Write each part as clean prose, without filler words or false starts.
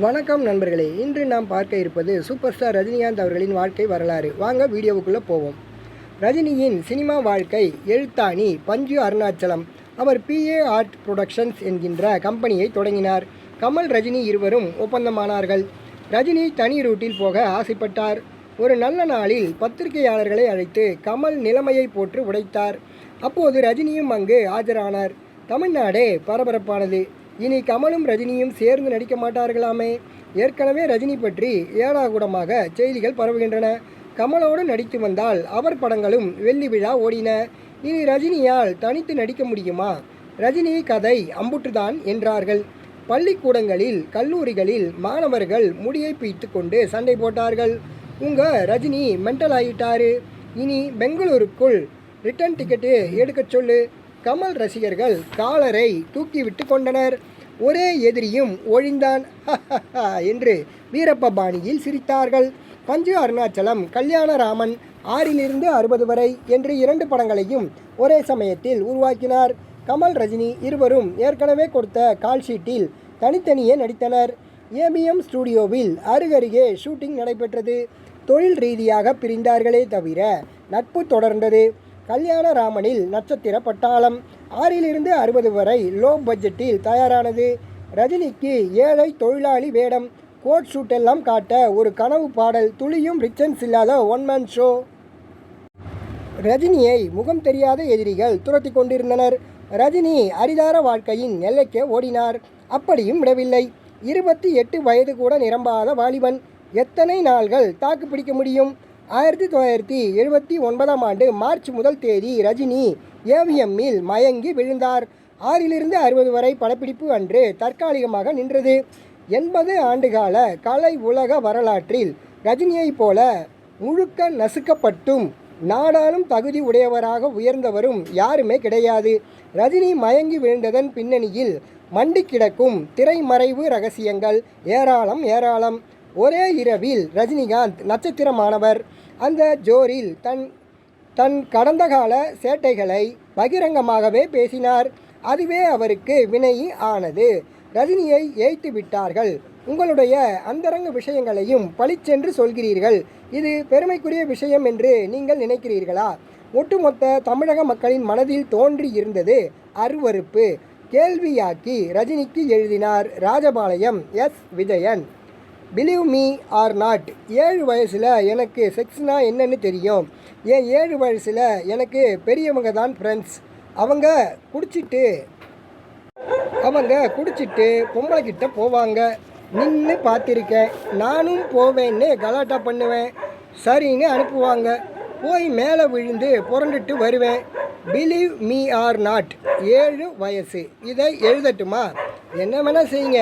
வணக்கம் நண்பர்களே. இன்று நாம் பார்க்க இருப்பது சூப்பர் ஸ்டார் ரஜினிகாந்த் அவர்களின் வாழ்க்கை வரலாறு. வாங்க வீடியோவுக்குள்ளே போவோம். ரஜினியின் சினிமா வாழ்க்கை எழுத்தாணி பஞ்சு அருணாச்சலம். அவர் PA ஆர்ட் புரொடக்ஷன்ஸ் என்கின்ற கம்பெனியை தொடங்கினார். கமல் ரஜினி இருவரும் ஒப்பந்தமானார்கள். ரஜினி தனி ரூட்டில் போக ஆசைப்பட்டார். ஒரு நல்ல நாளில் பத்திரிகையாளர்களை அழைத்து கமல் நிலைமையை போட்டு உடைத்தார். அப்போது ரஜினியும் அங்கு ஆஜரானார். தமிழ்நாடே பரபரப்பானது. இனி கமலும் ரஜினியும் சேர்ந்து நடிக்க மாட்டார்களாமே. ஏற்கனவே ரஜினி பற்றி ஏடாகூடமாக செய்திகள் பரவுகின்றன. கமலோடு நடித்து வந்தால் அவர் படங்களும் வெள்ளி விழா ஓடின. இனி ரஜினியால் தனித்து நடிக்க முடியுமா? ரஜினி கதை அம்புட்டுதான் என்றார்கள். பள்ளிக்கூடங்களில் கல்லூரிகளில் மாணவர்கள் முடியை பீத்து கொண்டு சண்டை போட்டார்கள். ரஜினி மென்டல் ஆகிட்டாரு, இனி பெங்களூருக்குள் ரிட்டர்ன் டிக்கெட்டு எடுக்க சொல்லு. கமல் ரசிகர்கள் காலரை தூக்கிவிட்டு கொண்டனர். ஒரே எதிரியும் ஒழிந்தான் என்று வீரப்ப பாணியில் சிரித்தார்கள். பஞ்சு அருணாச்சலம், கல்யாணராமன், 6லிருந்து 60 வரை என்று 2 படங்களையும் ஒரே சமயத்தில் உருவாக்கினார். கமல் ரஜினி இருவரும் ஏற்கனவே கொடுத்த கால்ஷீட்டில் தனித்தனியே நடித்தனர். ABM ஸ்டுடியோவில் அருகருகே ஷூட்டிங் நடைபெற்றது. தொழில் ரீதியாக பிரிந்தார்களே தவிர நட்பு தொடர்ந்தது. கல்யாணராமனில் நட்சத்திர பட்டாளம், 6லிருந்து 60 வரை லோ பட்ஜெட்டில் தயாரானது. ரஜினிக்கு ஏழை தொழிலாளி வேடம், கோட் ஷூட் எல்லாம் காட்ட ஒரு கனவு பாடல், துளியும் ரிச்சன்ஸ் இல்லாத ஒன்மேன் ஷோ. ரஜினியை முகம் தெரியாத எதிரிகள் துரத்தி கொண்டிருந்தனர். ரஜினி அரிதார வாழ்க்கையின் எல்லைக்கே ஓடினார். அப்படியும் விடவில்லை. 28 வயது கூட நிரம்பாத வாலிபன் எத்தனை நாள்கள் தாக்கு பிடிக்க முடியும்? 1979ஆம் ஆண்டு மார்ச் 1 தேதி ரஜினி AVMஇல் மயங்கி விழுந்தார். 6லிருந்து 60 வரை படப்பிடிப்பு அன்று தற்காலிகமாக நின்றது. 80 ஆண்டுகால கலை உலக வரலாற்றில் ரஜினியைப் போல முழுக்க நசுக்கப்பட்டும் நாடாளும் தகுதி உடையவராக உயர்ந்தவரும் யாருமே கிடையாது. ரஜினி மயங்கி விழுந்ததன் பின்னணியில் மண்டி கிடக்கும் திரைமறைவு ரகசியங்கள் ஏராளம் ஏராளம். ஒரே இரவில் ரஜினிகாந்த் நட்சத்திரமானவர். அந்த ஜோரில் தன் கடந்த கால சேட்டைகளை பகிரங்கமாகவே பேசினார். அதுவே அவருக்கு வினை ஆனது. ரஜினியை ஏய்த்து விட்டார்கள். உங்களுடைய அந்தரங்க விஷயங்களையும் பளிச்சென்று சொல்கிறீர்கள். இது பெருமைக்குரிய விஷயம் என்று நீங்கள் நினைக்கிறீர்களா? ஒட்டுமொத்த தமிழக மக்களின் மனதில் தோன்றி இருந்தது அருவருப்பு. கேள்வியாக்கி ரஜினிக்கு எழுதினார் Rajapalayam Vijayan. Believe me or not, 7 வயசில் எனக்கு செக்ஸ்னா என்னன்னு தெரியும். ஏன் 7 வயசில் எனக்கு பெரியவங்க தான் ஃப்ரெண்ட்ஸ். அவங்க குடிச்சிட்டு பொம்பளைக்கிட்ட போவாங்க. நின்று பார்த்துருக்கேன். நானும் போவேன்னு கலாட்டா பண்ணுவேன். சரின்னு அனுப்புவாங்க. போய் மேலே விழுந்து புரண்டுட்டு வருவேன். பிலீவ் மீ ஆர் நாட், 7 வயசு. இதை எழுதட்டுமா? என்ன வேணால் செய்யுங்க.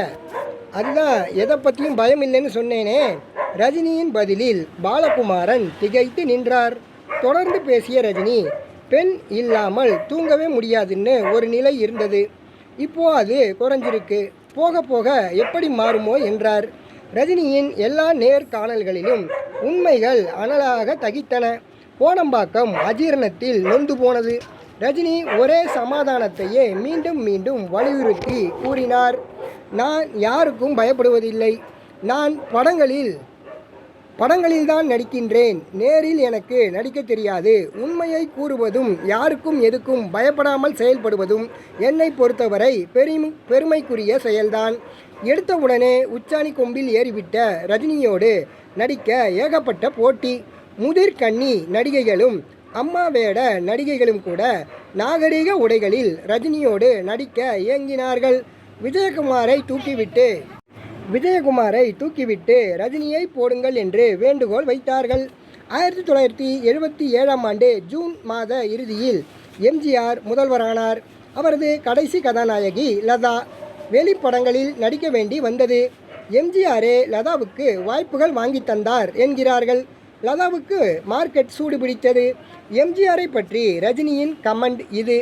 அதுதான், எதை பற்றியும் பயம் இல்லைன்னு சொன்னேனே. ரஜினியின் பதிலில் பாலகுமாரன் திகைத்து நின்றார். தொடர்ந்து பேசிய ரஜினி, பெண் இல்லாமல் தூங்கவே முடியாதுன்னு ஒரு நிலை இருந்தது. இப்போ அது குறைஞ்சிருக்கு. போக போக எப்படி மாறுமோ என்றார். ரஜினியின் எல்லா நேர்காணல்களிலும் உண்மைகள் அனலாக தகித்தன. கோடம்பாக்கம் அஜீரணத்தில் நொந்து போனது. ரஜினி ஒரே சமாதானத்தையே மீண்டும் மீண்டும் வலியுறுத்தி கூறினார். நான் யாருக்கும் பயப்படுவதில்லை. நான் படங்களில்தான் நடிக்கின்றேன். நேரில் எனக்கு நடிக்க தெரியாது. உண்மையை கூறுவதும் யாருக்கும் எதுக்கும் பயப்படாமல் செயல்படுவதும் என்னை பொறுத்தவரை பெருமைக்குரிய செயல்தான். எடுத்தவுடனே உச்சாணி கொம்பில் ஏறிவிட்ட ரஜினியோடு நடிக்க ஏகப்பட்ட போட்டி. முதிர்கன்னி நடிகைகளும் அம்மா வேட நடிகைகளும் கூட நாகரிக உடைகளில் ரஜினியோடு நடிக்க இயங்கினார்கள். விஜயகுமாரை தூக்கிவிட்டு ரஜினியை போடுங்கள் என்று வேண்டுகோள் வைத்தார்கள். 1977ஆம் ஆண்டு ஜூன் மாத இறுதியில் MGR முதல்வரானார். அவரது கடைசி கதாநாயகி லதா. வெளிப்படங்களில் நடிக்க வேண்டி வந்தது. MGRே லதாவுக்கு வாய்ப்புகள் வாங்கி தந்தார் என்கிறார்கள். லதாவுக்கு மார்க்கெட் சூடு பிடித்தது. MGRை பற்றி ரஜினியின் கமெண்ட் இது: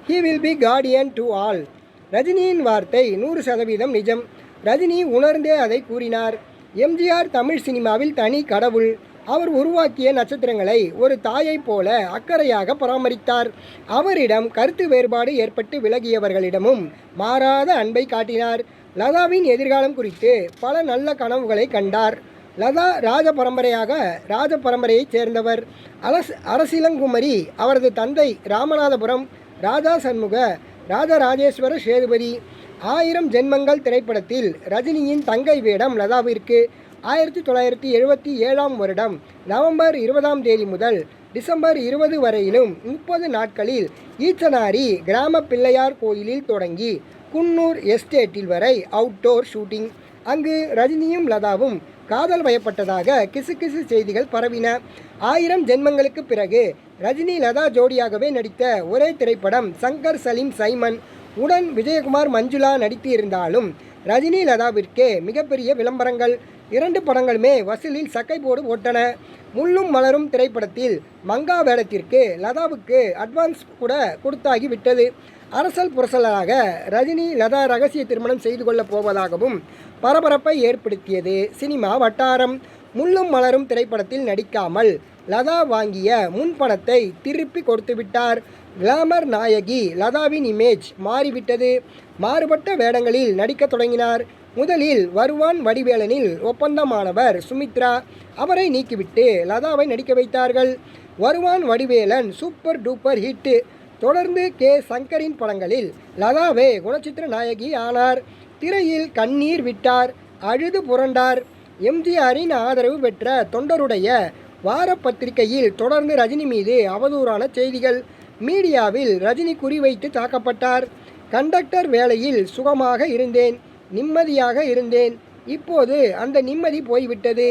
he will be Guardian to all. ரஜினியின் வார்த்தை 100% நிஜம். ரஜினி உணர்ந்தே அதை கூறினார். MGR தமிழ் சினிமாவில் தனி கடவுள். அவர் உருவாக்கிய நட்சத்திரங்களை ஒரு தாயைப் போல அக்கறையாக பராமரித்தார். அவரிடம் கருத்து வேறுபாடு ஏற்பட்டு விலகியவர்களிடமும் மாறாத அன்பை காட்டினார். லதாவின் எதிர்காலம் குறித்து பல நல்ல கனவுகளை கண்டார். லதா ராஜ பரம்பரையைச் சேர்ந்தவர். அரசிலங்குமரி. அவரது தந்தை ராமநாதபுரம் ராஜா சண்முக ராஜராஜேஸ்வர சேதுபதி. 1000 ஜென்மங்கள் திரைப்படத்தில் ரஜினியின் தங்கை வேடம் லதாவிற்கு 1977ஆம் வருடம் நவம்பர் 20ஆம் தேதி முதல் டிசம்பர் 20 வரையிலும் 30 நாட்களில் ஈச்சனாரி கிராம பிள்ளையார் கோயிலில் தொடங்கி குன்னூர் எஸ்டேட்டில் வரை அவுட்டோர் ஷூட்டிங். அங்கு ரஜினியும் லதாவும் காதல் வயப்பட்டதாக கிசுகிசு செய்திகள் பரவின. 1000 ஜென்மங்களுக்கு பிறகு ரஜினி லதா ஜோடியாகவே நடித்த ஒரே திரைப்படம் சங்கர் சலீம் சைமன். உடன் விஜயகுமார் மஞ்சுளா நடித்து இருந்தாலும் ரஜினி லதாவிற்கே மிகப்பெரிய விளம்பரங்கள். 2 படங்களுமே வசூலில் சக்கை போடு ஓட்டன. முள்ளும் மலரும் திரைப்படத்தில் மங்கா வேடத்திற்கு லதாவுக்கு அட்வான்ஸ் கூட கொடுத்தாகி விட்டது. அரசல் புரசலாக ரஜினி லதா ரகசிய திருமணம் செய்து கொள்ளப் போவதாகவும் பரபரப்பை ஏற்படுத்தியது சினிமா வட்டாரம். முள்ளும் மலரும் திரைப்படத்தில் நடிக்காமல் லதா வாங்கிய முன்பணத்தை திருப்பி கொடுத்துவிட்டார். கிளாமர் நாயகி லதாவின் இமேஜ் மாறிவிட்டது. மாறுபட்ட வேடங்களில் நடிக்க தொடங்கினார். முதலில் வருவான் வடிவேலனில் ஒப்பந்தமானவர் சுமித்ரா. அவரை நீக்கிவிட்டு லதாவை நடிக்க வைத்தார்கள். வருவான் வடிவேலன் சூப்பர் டூப்பர் ஹிட். தொடர்ந்து கே. சங்கரின் படங்களில் லதாவே குணச்சித்திர நாயகி ஆனார். திரையில் கண்ணீர் விட்டார், அழுது புரண்டார். எம்ஜிஆரின் ஆதரவு பெற்ற தொண்டருடைய வார பத்திரிகையில் தொடர்ந்து ரஜினி மீது அவதூறான செய்திகள். மீடியாவில் ரஜினி குறிவைத்து தாக்கப்பட்டார். கண்டக்டர் வேலையில் சுகமாக இருந்தேன், நிம்மதியாக இருந்தேன். இப்போது அந்த நிம்மதி போய்விட்டது.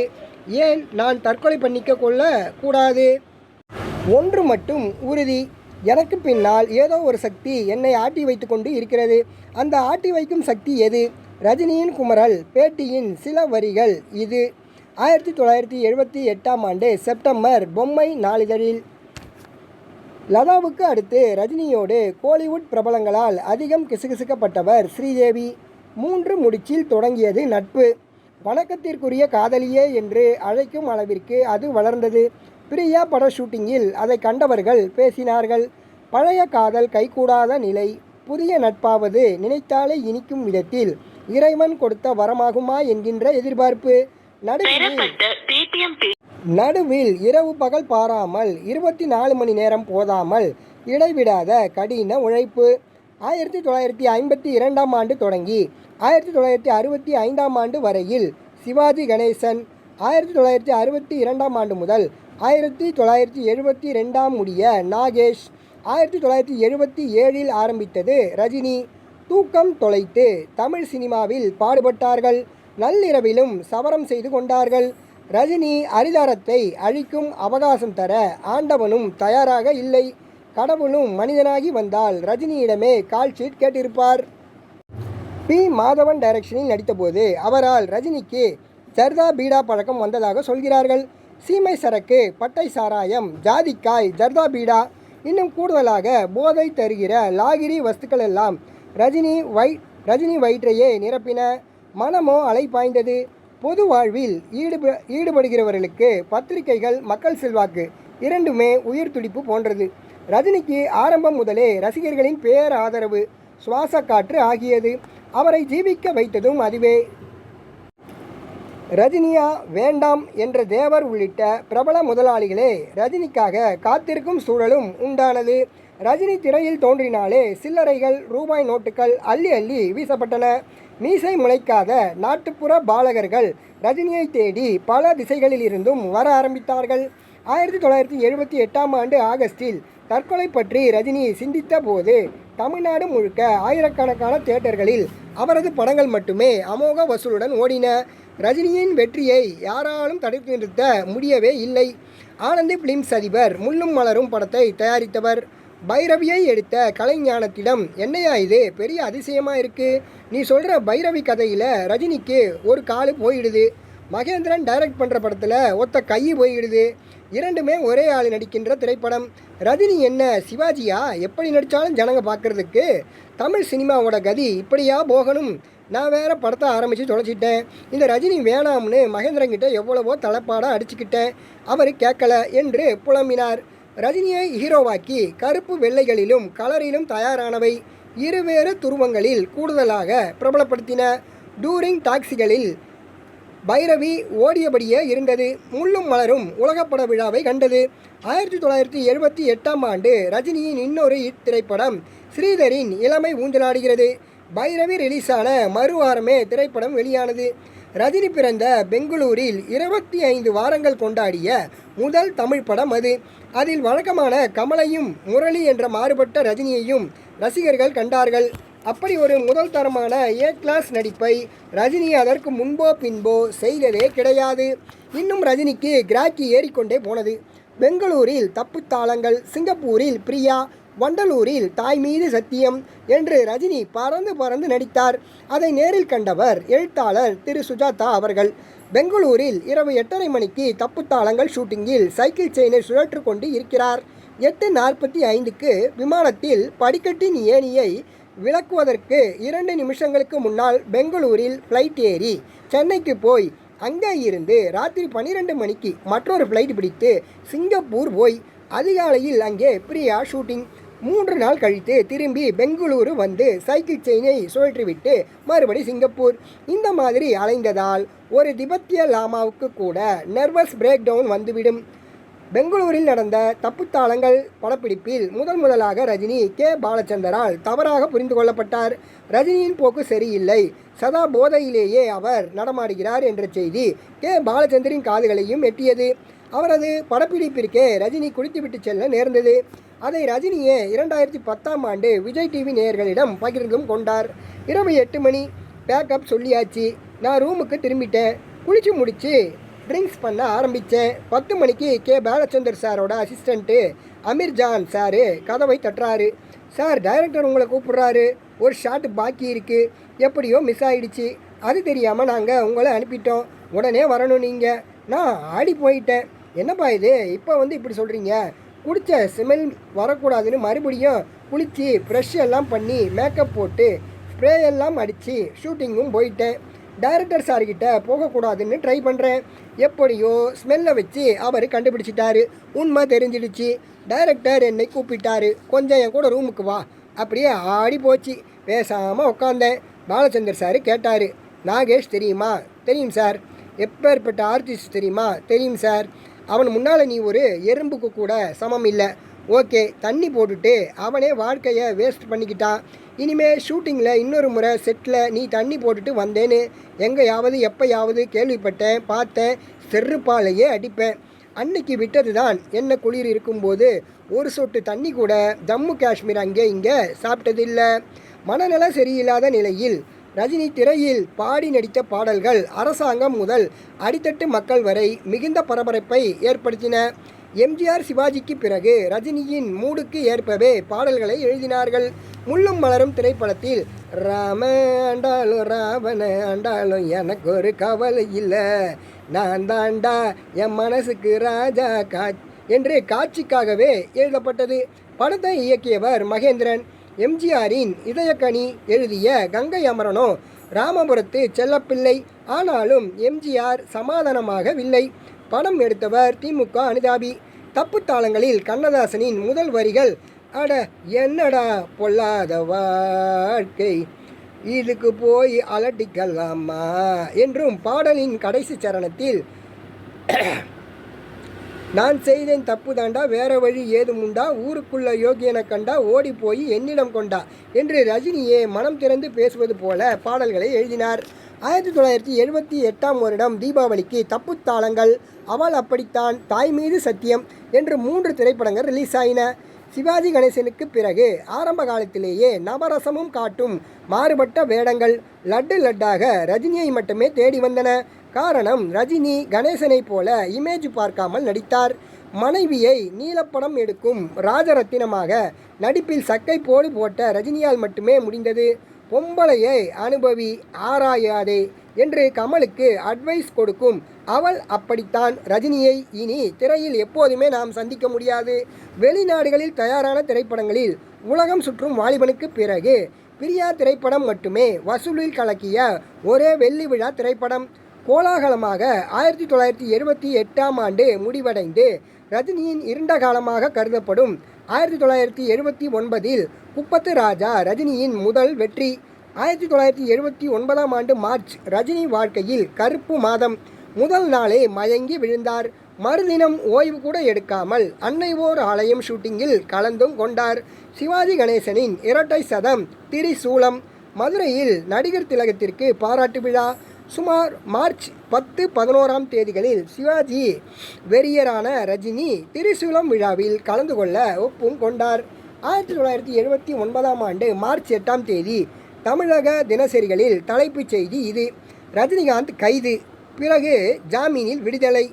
ஏன் நான் தற்கொலை பண்ணிக்க கொள்ள கூடாது? ஒன்று மட்டும் உறுதி, எனக்கு பின்னால் ஏதோ ஒரு சக்தி என்னை ஆட்டி வைத்து கொண்டு இருக்கிறது. அந்த ஆட்டி வைக்கும் சக்தி எது? ரஜினியின் குமரல் பேட்டியின் சில வரிகள் இது. 1978ஆம் ஆண்டு செப்டம்பர் பொம்மை நாளிதழில். லதாவுக்கு அடுத்து ரஜினியோடு கோலிவுட் பிரபலங்களால் அதிகம் கிசுகிசுக்கப்பட்டவர் ஸ்ரீதேவி. 3 முடிச்சில் தொடங்கியது நட்பு. வணக்கத்திற்குரிய காதலியே என்று அழைக்கும் அளவிற்கு அது வளர்ந்தது. பிரியா பட ஷூட்டிங்கில் அதை கண்டவர்கள் பேசினார்கள். பழைய காதல் கைகூடாத நிலை. புதிய நட்பாவது நினைத்தாலே இனிக்கும் விதத்தில் இறைவன் கொடுத்த வரமாகுமா என்கின்ற எதிர்பார்ப்பு. நடுவில் இரவு பகல் பாராமல் 24 மணி நேரம் போதாமல் இடைவிடாத கடின உழைப்பு. 1952ஆம் ஆண்டு தொடங்கி 1965ஆம் ஆண்டு வரையில் சிவாஜி கணேசன். 1962ஆம் ஆண்டு முதல் 1972ஆம் முடிய நாகேஷ். 1977இல் ஆரம்பித்தது ரஜினி. தூக்கம் தொலைத்து தமிழ் சினிமாவில் பாடுபட்டார்கள். நள்ளிரவிலும் சவரம் செய்து கொண்டார்கள். ரஜினி அரிதாரத்தை அழிக்கும் அவகாசம் தர ஆண்டவனும் தயாராக இல்லை. கடவுளும் மனிதனாகி வந்தால் ரஜினியிடமே கால் ஷீட் கேட்டிருப்பார். பி. மாதவன் டைரக்ஷனில் நடித்தபோது அவரால் ரஜினிக்கு ஜர்தா பீடா பழக்கம் வந்ததாக சொல்கிறார்கள். சீமை சரக்கு, பட்டை சாராயம், ஜாதிக்காய், ஜர்தா பீடா, இன்னும் கூடுதலாக போதை தருகிற லாகிரி வஸ்துக்கள் எல்லாம் ரஜினி வயிற்றையே நிரப்பின. மனமோ அலை பாய்ந்தது. பொது வாழ்வில் ஈடுபடுகிறவர்களுக்கு பத்திரிகைகள், மக்கள் செல்வாக்கு இரண்டுமே உயிர் துடிப்பு போன்றது. ரஜினிக்கு ஆரம்பம் முதலே ரசிகர்களின் பேர் ஆதரவு சுவாச காற்று ஆகியது. அவரை ஜீவிக்க வைத்ததும் அதுவே. ரஜினியா வேண்டாம் என்ற தேவர் உள்ளிட்ட பிரபல முதலாளிகளே ரஜினிக்காக காத்திருக்கும் சூழலும் உண்டானது. ரஜினி திரையில் தோன்றினாலே சில்லறைகள், ரூபாய் நோட்டுகள் அள்ளி அள்ளி வீசப்பட்டன. மீசை முளைக்காத நாட்டுப்புற பாலகர்கள் ரஜினியை தேடி பல திசைகளில் இருந்தும் வர ஆரம்பித்தார்கள். 1978ஆம் ஆண்டு ஆகஸ்டில் தற்கொலை பற்றி ரஜினி சிந்தித்த போது தமிழ்நாடு முழுக்க ஆயிரக்கணக்கான தியேட்டர்களில் அவரது படங்கள் மட்டுமே அமோக வசூலுடன் ஓடின. ரஜினியின் வெற்றியை யாராலும் தடுத்து நிறுத்த முடியவே இல்லை. ஆனந்தி பிலிம்ஸ் அதிபர் முள்ளும் மலரும் படத்தை தயாரித்தவர். பைரவியை எடுத்த கலைஞானத்திடம், என்னையா இது பெரிய அதிசயமாக இருக்குது, நீ சொல்கிற பைரவி கதையில் ரஜினிக்கு ஒரு காலு போயிடுது, மகேந்திரன் டைரக்ட் பண்ணுற படத்தில் ஒத்த கை போயிடுது, இரண்டுமே ஒரே ஆள் நடிக்கின்ற திரைப்படம். ரஜினி என்ன சிவாஜியா? எப்படி நடித்தாலும் ஜனங்க பார்க்குறதுக்கு. தமிழ் சினிமாவோட கதி இப்படியா போகணும்? நான் வேறு படத்தை ஆரம்பித்து தொலைச்சிட்டேன். இந்த ரஜினி வேணாம்னு மகேந்திரங்கிட்ட எவ்வளவோ தலைப்பாடாக அடிச்சுக்கிட்டேன், அவர் கேட்கல என்று புலம்பினார். ரஜினியை ஹீரோவாக்கி கருப்பு வெள்ளைகளிலும் கலரிலும் தயாரானவை இருவேறு துருவங்களில் கூடுதலாக பிரபலப்படுத்தின. டூரிங் டாக்ஸிகளில் பைரவி ஓடியபடியே இருந்தது. முள்ளும் மலரும் உலகப்பட விழாவை கண்டது. 1978ஆம் ஆண்டு ரஜினியின் இன்னொரு திரைப்படம் ஸ்ரீதரின் இளமை ஊஞ்சலாடுகிறது பைரவி ரிலீஸான மறுவாரமே திரைப்படம் வெளியானது. ரஜினி பிறந்த பெங்களூரில் 25 வாரங்கள் கொண்டாடிய முதல் தமிழ் படம் அது. அதில் வழக்கமான கமலையும் முரளி என்ற மாறுபட்ட ரஜினியையும் ரசிகர்கள் கண்டார்கள். அப்படி ஒரு முதல் தரமான ஏ கிளாஸ் நடிப்பை ரஜினி அதற்கு முன்போ பின்போ செய்ததே கிடையாது. இன்னும் ரஜினிக்கு கிராக்கி ஏறிக்கொண்டே போனது. பெங்களூரில் தப்புத்தாளங்கள், சிங்கப்பூரில் பிரியா, வண்டலூரில் தாய் மீது சத்தியம் என்று ரஜினி பறந்து பறந்து நடித்தார். அதை நேரில் கண்டவர் எழுத்தாளர் திரு சுஜாதா அவர்கள். பெங்களூரில் இரவு 8:30 மணிக்கு தப்புத்தாளங்கள் ஷூட்டிங்கில் சைக்கிள் செயினை சுழற்று கொண்டு இருக்கிறார். 8:45க்கு விமானத்தில் படிக்கட்டின் ஏணியை விளக்குவதற்கு 2 நிமிஷங்களுக்கு முன்னால் பெங்களூரில் ஃப்ளைட் ஏறி சென்னைக்கு போய் அங்கே இருந்து ராத்திரி 12 மணிக்கு மற்றொரு ஃப்ளைட் பிடித்து சிங்கப்பூர் போய் அதிகாலையில் அங்கே பிரியா ஷூட்டிங். 3 நாள் கழித்து திரும்பி பெங்களூரு வந்து சைக்கிள் செயினை சுழற்றிவிட்டு மறுபடி சிங்கப்பூர். இந்த மாதிரி அலைந்ததால் ஒரு திபெத்திய லாமாவுக்கு கூட நர்வஸ் பிரேக் டவுன் வந்துவிடும். பெங்களூரில் நடந்த தப்புத்தாளங்கள் படப்பிடிப்பில் முதலாக ரஜினி கே பாலச்சந்தரால் தவறாக புரிந்து கொள்ளப்பட்டார். ரஜினியின் போக்கு சரியில்லை, சதா போதையிலேயே அவர் நடமாடுகிறார் என்ற செய்தி கே பாலச்சந்தரின் காதுகளையும் எட்டியது. அவரது படப்பிடிப்பிற்கே ரஜினி குளித்துவிட்டு செல்ல நேர்ந்தது. அதை ரஜினியே 2010ஆம் ஆண்டு விஜய் டிவி நேயர்களிடம் பகிர்ந்தும் கொண்டார். இரவு 8 மணி பேக்கப் சொல்லியாச்சு, நான் ரூமுக்கு திரும்பிட்டேன். குளிச்சு முடிச்சு ட்ரிங்க்ஸ் பண்ண ஆரம்பித்தேன். 10 மணிக்கு கே பாலச்சந்தர் சாரோட அசிஸ்டண்ட்டு அமீர்ஜான் சாரு கதவை தட்டுறாரு. சார், டைரக்டர் உங்களை கூப்பிட்றாரு, ஒரு ஷாட் பாக்கி இருக்குது, எப்படியோ மிஸ் ஆகிடுச்சு, அது தெரியாமல் நாங்கள் உங்களை அனுப்பிட்டோம், உடனே வரணும் நீங்கள். நான் ஆடி போயிட்டேன். என்னப்பா இது இப்போ இப்படி சொல்கிறீங்க? குடித்த ஸ்மெல் வரக்கூடாதுன்னு மறுபடியும் குளித்து ப்ரெஷ் எல்லாம் பண்ணி மேக்கப் போட்டு ஸ்ப்ரே எல்லாம் அடித்து ஷூட்டிங்கும் போயிட்டேன். டைரக்டர் சார்கிட்ட போகக்கூடாதுன்னு ட்ரை பண்ணுறேன். எப்படியோ ஸ்மெல்லை வச்சு அவர் கண்டுபிடிச்சிட்டாரு. உண்மை தெரிஞ்சிடுச்சு. டைரக்டர் என்னை கூப்பிட்டாரு, கொஞ்சம் என் கூட ரூமுக்கு வா. அப்படியே ஆடி போச்சு. பேசாமல் உட்காந்தேன். பாலச்சந்தர் சார் கேட்டார், நாகேஷ் தெரியுமா? தெரியும் சார். எப்பேற்பட்ட ஆர்டிஸ்ட் தெரியுமா? தெரியும் சார். அவன் முன்னால் நீ ஒரு எறும்புக்கு கூட சமம் இல்லை. ஓகே, தண்ணி போட்டுட்டு அவனே வாழ்க்கையை வேஸ்ட் பண்ணிக்கிட்டான். இனிமேல் ஷூட்டிங்கில் இன்னொரு முறை செட்டில் நீ தண்ணி போட்டுட்டு வந்தேன்னு எங்கேயாவது எப்போயாவது கேள்விப்பட்டேன், பார்த்தேன், செருப்பாலேயே அடிப்பேன். அன்னைக்கு விட்டது தான். என்ன குளிர் இருக்கும்போது ஒரு சொட்டு தண்ணி கூட ஜம்மு காஷ்மீர் அங்கே இங்கே சாப்பிட்டதில்லை. மனநல சரியில்லாத நிலையில் ரஜினி திரையில் பாடி நடித்த பாடல்கள் அரசாங்கம் முதல் அடித்தட்டு மக்கள் வரை மிகுந்த பரபரப்பை ஏற்படுத்தின. எம்ஜிஆர் சிவாஜிக்கு பிறகு ரஜினியின் மூடுக்கு ஏற்பவே பாடல்களை எழுதினார்கள். முள்ளும் மலரும் திரைப்படத்தில் ராம ஆண்டாலும் ராவண ஆண்டாலும் எனக்கு ஒரு கவலை இல்லை, நான் தாண்டா என் மனசுக்கு ராஜா என்று காட்சிக்காகவே எழுதப்பட்டது. படத்தை இயக்கியவர் மகேந்திரன். எம்ஜிஆரின் இதயக்கனி எழுதிய கங்கை அமரனோ ராமபுரத்து செல்லப்பிள்ளை. ஆனாலும் எம்ஜிஆர் சமாதானமாகவில்லை. படம் எடுத்தவர் திமுக அனுதாபி. தப்புத்தாளங்களில் கண்ணதாசனின் முதல் வரிகள், அட என்னடா பொல்லாத வாழ்க்கை, இதுக்கு போய் அலட்டிக்கலாமா என்றும் பாடலின் கடைசி சரணத்தில் நான் செய்தேன் தப்பு தாண்டா, வேற வழி ஏதுமுண்டா, ஊருக்குள்ள யோகியனை கண்டா ஓடி போய் என்னிடம் கொண்டா என்று ரஜினியே மனம் திறந்து பேசுவது போல பாடல்களை எழுதினார். 1978ஆம் வருடம் தீபாவளிக்கு தப்புத்தாளங்கள், அவள் அப்படித்தான், தாய் மீது சத்தியம் என்று 3 திரைப்படங்கள் ரிலீஸ் ஆயின. சிவாஜி கணேசனுக்கு பிறகு ஆரம்ப காலத்திலேயே நவரசமும் காட்டும் மாறுபட்ட வேடங்கள் லட்டு லட்டாக ரஜினியை மட்டுமே தேடி வந்தன. காரணம், ரஜினி கணேசனை போல இமேஜ் பார்க்காமல் நடித்தார். மனைவியை நீலப்படம் எடுக்கும் ராஜரத்தினமாக நடிப்பில் சக்கை போடு போட்ட ரஜினியால் மட்டுமே முடிந்தது. பொம்பளையை அனுபவி, ஆராயாதே என்று கமலுக்கு அட்வைஸ் கொடுக்கும் அவள் அப்படித்தான் ரஜினியை இனி திரையில் எப்போதுமே நாம் சந்திக்க முடியாது. வெளிநாடுகளில் தயாரான திரைப்படங்களில் உலகம் சுற்றும் வாலிபனுக்கு பிறகு பிரியா திரைப்படம் மட்டுமே வசூலில் கலக்கிய ஒரே வெள்ளி விழா திரைப்படம். கோலாகலமாக 1978ஆம் ஆண்டு முடிவடைந்து ரஜினியின் இருண்ட காலமாக கருதப்படும் 1979இல் குப்பத்து ராஜா ரஜினியின் முதல் வெற்றி. 1979ஆம் ஆண்டு மார்ச். ரஜினி வாழ்க்கையில் கருப்பு மாதம். முதல் நாளே மயங்கி விழுந்தார். மறுதினம் ஓய்வு கூட எடுக்காமல் அன்னை ஓர் ஆலயம் ஷூட்டிங்கில் கலந்தும் கொண்டார். சிவாஜி கணேசனின் இரட்டை சதம் திரிசூலம். மதுரையில் நடிகர் திலகத்திற்கு பாராட்டு விழா. சுமார் மார்ச் 10, 11ஆம் தேதிகளில் சிவாஜி வெறியரான ரஜினி திரிசூலம் விழாவில் கலந்து கொள்ள ஒப்பும் கொண்டார். 1979ஆம் ஆண்டு மார்ச் 8ஆம் தேதி தமிழக தினசரிகளில் தலைப்புச் செய்தி இது. ரஜினிகாந்த் கைது, பிறகு ஜாமீனில் விடுதலை.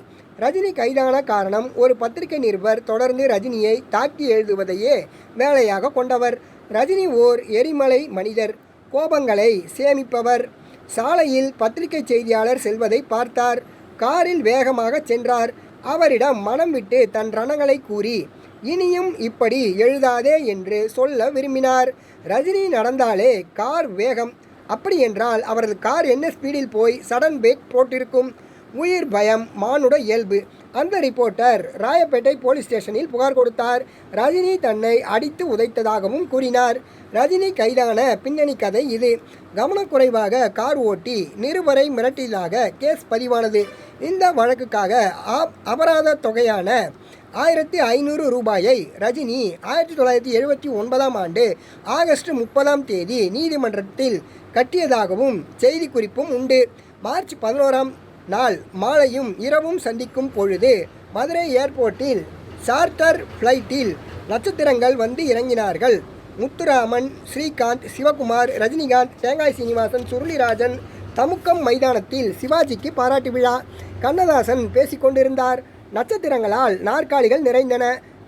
ரஜினி கைதான காரணம், ஒரு பத்திரிகை நிருபர் தொடர்ந்து ரஜினியை தாக்கி எழுதுவதையே வேலையாக கொண்டவர். ரஜினி ஓர் எரிமலை மனிதர், கோபங்களை சேமிப்பவர். சாலையில் பத்திரிகை செய்தியாளர் செல்வதை பார்த்தார். காரில் வேகமாக சென்றார். அவரிடம் மனம் விட்டு தன் ரணங்களை கூறி, இனியும் இப்படி எழுதாதே என்று சொல்ல விரும்பினார். ரஜினி நடந்தாலே கார் வேகம். அப்படி என்றால் அவரது கார் என்ன ஸ்பீடில் போய் சடன் பிரேக் போட்டிருக்கும்? உயிர் பயம் மானுட இயல்பு. அந்த ரிப்போர்ட்டர் ராயப்பேட்டை போலீஸ் ஸ்டேஷனில் புகார் கொடுத்தார். ரஜினி தன்னை அடித்து உதைத்ததாகவும் கூறினார். ரஜினி கைதான பின்னணி கதை இது. கவனக்குறைவாக கார் ஓட்டி நிருபரை மிரட்டியதாக கேஸ் பதிவானது. இந்த வழக்குக்காக அபராத தொகையான 1500 ரூபாயை ரஜினி 1979ஆம் ஆண்டு ஆகஸ்ட் 30ஆம் தேதி நீதிமன்றத்தில் கட்டியதாகவும் செய்திக்குறிப்பும் உண்டு. மார்ச் 11ஆம் நாள் மாலையும் இரவும் சந்திக்கும் பொழுது மதுரை ஏர்போர்ட்டில் சார்ட்டர் ஃப்ளைட்டில் நட்சத்திரங்கள் வந்து இறங்கினார்கள். முத்துராமன், ஸ்ரீகாந்த், சிவகுமார், ரஜினிகாந்த், தேங்காய் சீனிவாசன், சுருளிராஜன். தமுக்கம் மைதானத்தில் சிவாஜிக்கு பாராட்டு விழா. கண்ணதாசன் பேசிக்கொண்டிருந்தார். நட்சத்திரங்களால் நாற்காலிகள் நிறைந்தன.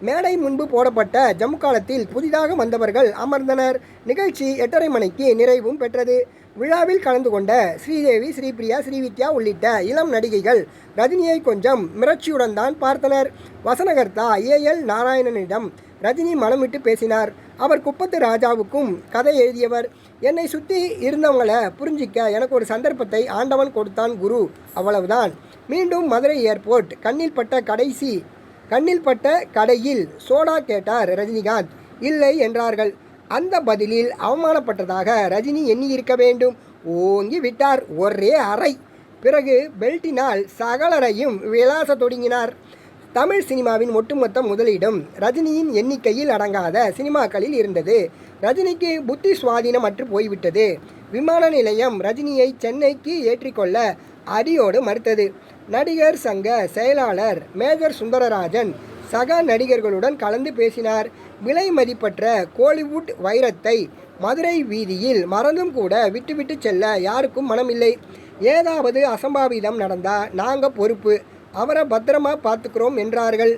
மேடை முன்பு போடப்பட்ட ஜமுக்காலத்தில் புதிதாக வந்தவர்கள் அமர்ந்தனர். நிகழ்ச்சி 8:30 மணிக்கு நிறைவும் பெற்றது. விழாவில் கலந்து கொண்ட ஸ்ரீதேவி, ஸ்ரீபிரியா, ஸ்ரீவித்யா உள்ளிட்ட இளம் நடிகைகள் ரஜினியை கொஞ்சம் மிரட்சியுடன் தான் பார்த்தனர். வசனகர்த்தா ஏஎல் நாராயணனிடம் ரஜினி மனம் விட்டு பேசினார். அவர் குப்பத்து ராஜாவுக்கும் கதை எழுதியவர். என்னை சுற்றி இருந்தவங்களை புரிஞ்சிக்க எனக்கு ஒரு சந்தர்ப்பத்தை ஆண்டவன் கொடுத்தான் குரு, அவ்வளவுதான். மீண்டும் மதுரை ஏர்போர்ட். கண்ணில் பட்ட கடையில் சோடா கேட்டார் ரஜினிகாந்த். இல்லை என்றார்கள். அந்த பதிலில் அவமானப்பட்டதாக ரஜினி எண்ணியிருக்க வேண்டும். ஓங்கி விட்டார் ஒரே அறை. பிறகு பெல்ட்டினால் சகலரையும் விளாச தொடங்கினார். தமிழ் சினிமாவின் ஒட்டுமொத்த முதலீடும் ரஜினியின் எண்ணிக்கையில் அடங்காத சினிமாக்களில் இருந்தது. ரஜினிக்கு புத்தி சுவாதீனம் அற்று போய்விட்டது. விமான நிலையம் ரஜினியை சென்னைக்கு ஏற்றிக்கொள்ள அடியோடு மறுத்தது. நடிகர் சங்க செயலாளர் மேஜர் சுந்தரராஜன் சக நடிகர்களுடன் கலந்து பேசினார். விலை மதிப்பற்ற கோலிவுட் வைரத்தை மதுரை வீதியில் மறந்தும் கூட விட்டுவிட்டு செல்ல யாருக்கும் மனமில்லை. ஏதாவது அசம்பாவிதம் நடந்தா நாங்கள் பொறுப்பு, அவரை பத்திரமா பார்த்துக்கிறோம் என்றார்கள்.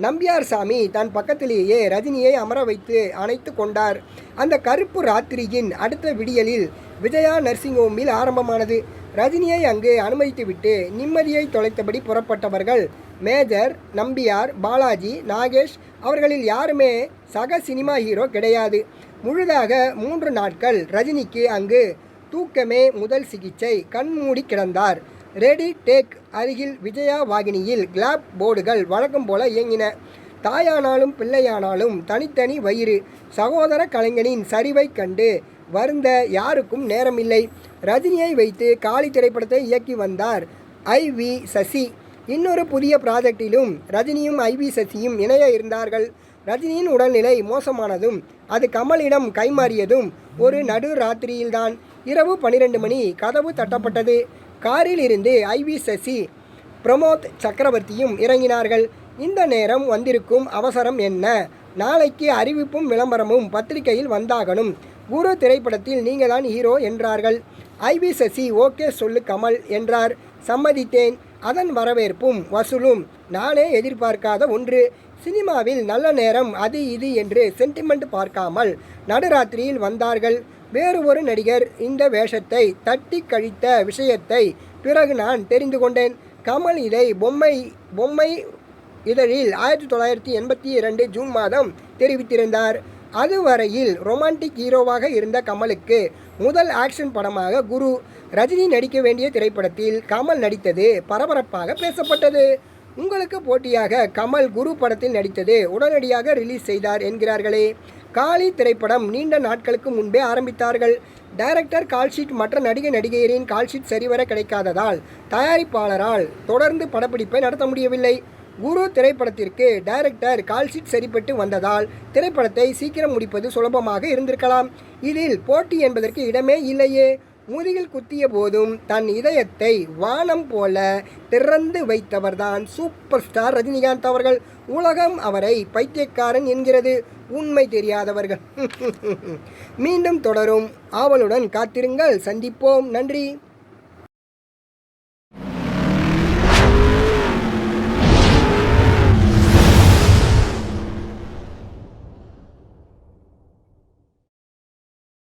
நம்பியார் சாமி தன் பக்கத்திலேயே ரஜினியை அமர வைத்து அணைத்து கொண்டார். அந்த கருப்பு ராத்திரியின் அடுத்த விடியலில் விஜயா நர்சிங் ஹோமில் ஆரம்பமானது. ரஜினியை அங்கு அனுமதித்துவிட்டு நிம்மதியை தொலைத்தபடி புறப்பட்டவர்கள் மேஜர், நம்பியார், பாலாஜி, நாகேஷ். அவர்களில் யாருமே சக சினிமா ஹீரோ கிடையாது. முழுதாக 3 நாட்கள் ரஜினிக்கு அங்கு தூக்கமே முதல் சிகிச்சை. கண்மூடி கிடந்தார். ரெடி டேக் அருகில் விஜயா வாகினியில் கிளாப் போர்டுகள் வழக்கம் போல இயங்கின. தாயானாலும் பிள்ளையானாலும் தனித்தனி வயிறு. சகோதர கலைஞனின் சரிவை கண்டு வருந்த யாருக்கும் நேரமில்லை. ரஜினியை வைத்து காளி திரைப்படத்தை இயக்கி வந்தார் ஐவி சசி. இன்னொரு புதிய ப்ராஜெக்டிலும் ரஜினியும் ஐவி சசியும் இணைய இருந்தார்கள். ரஜினியின் உடல்நிலை மோசமானதும் அது கமலிடம் கைமாறியதும் ஒரு நடு ராத்திரியில்தான். இரவு 12 மணி கதவு தட்டப்பட்டது. காரில் இருந்து ஐவி சசி, பிரமோத் சக்கரவர்த்தியும் இறங்கினார்கள். இந்த நேரம் வந்திருக்கும் அவசரம் என்ன? நாளைக்கு அறிவிப்பும் விளம்பரமும் பத்திரிகையில் வந்தாகணும். குரு திரைப்படத்தில் நீங்கள் தான் ஹீரோ என்றார்கள். ஐவி சசி ஓகே சொல்லு கமல் என்றார். சம்மதித்தேன். அதன் வரவேற்பும் வசூலும் நானே எதிர்பார்க்காத ஒன்று. சினிமாவில் நல்ல நேரம் அது இது என்று சென்டிமெண்ட் பார்க்காமல் நடுராத்திரியில் வந்தார்கள். வேறு ஒரு நடிகர் இந்த வேஷத்தை தட்டி கழித்த விஷயத்தை பிறகு நான் தெரிந்து கொண்டேன். கமல் இதை பொம்மை இதழில் 1982 ஜூன் மாதம் தெரிவித்திருந்தார். அதுவரையில் ரொமான்டிக் ஹீரோவாக இருந்த கமலுக்கு முதல் ஆக்ஷன் படமாக குரு. ரஜினி நடிக்க வேண்டிய திரைப்படத்தில் கமல் நடித்தது பரபரப்பாக பேசப்பட்டது. உங்களுக்கு போட்டியாக கமல் குரு படத்தில் நடித்தது உடனடியாக ரிலீஸ் செய்தார் என்கிறார்களே. காளி திரைப்படம் நீண்ட நாட்களுக்கு முன்பே ஆரம்பித்தார்கள். டைரக்டர் கால்ஷீட் மற்ற நடிகையரின் கால்ஷீட் சரிவர கிடைக்காததால் தயாரிப்பாளரால் தொடர்ந்து படப்பிடிப்பை நடத்த முடியவில்லை. குரு திரைப்படத்திற்கு டைரக்டர் கால்ஷீட் சரிப்பட்டு வந்ததால் திரைப்படத்தை சீக்கிரம் முடிப்பது சுலபமாக இருந்திருக்கலாம். இதில் போட்டி என்பதற்கு இடமே இல்லையே. முதுகில் குத்திய போதும் தன் இதயத்தை வானம் போல திறந்து வைத்தவர்தான் சூப்பர் ஸ்டார் ரஜினிகாந்த் அவர்கள். உலகம் அவரை பைத்தியக்காரன் என்கிறது. உண்மை தெரியாதவர்கள். மீண்டும் தொடரும். ஆவலுடன் காத்திருங்கள். சந்திப்போம். நன்றி.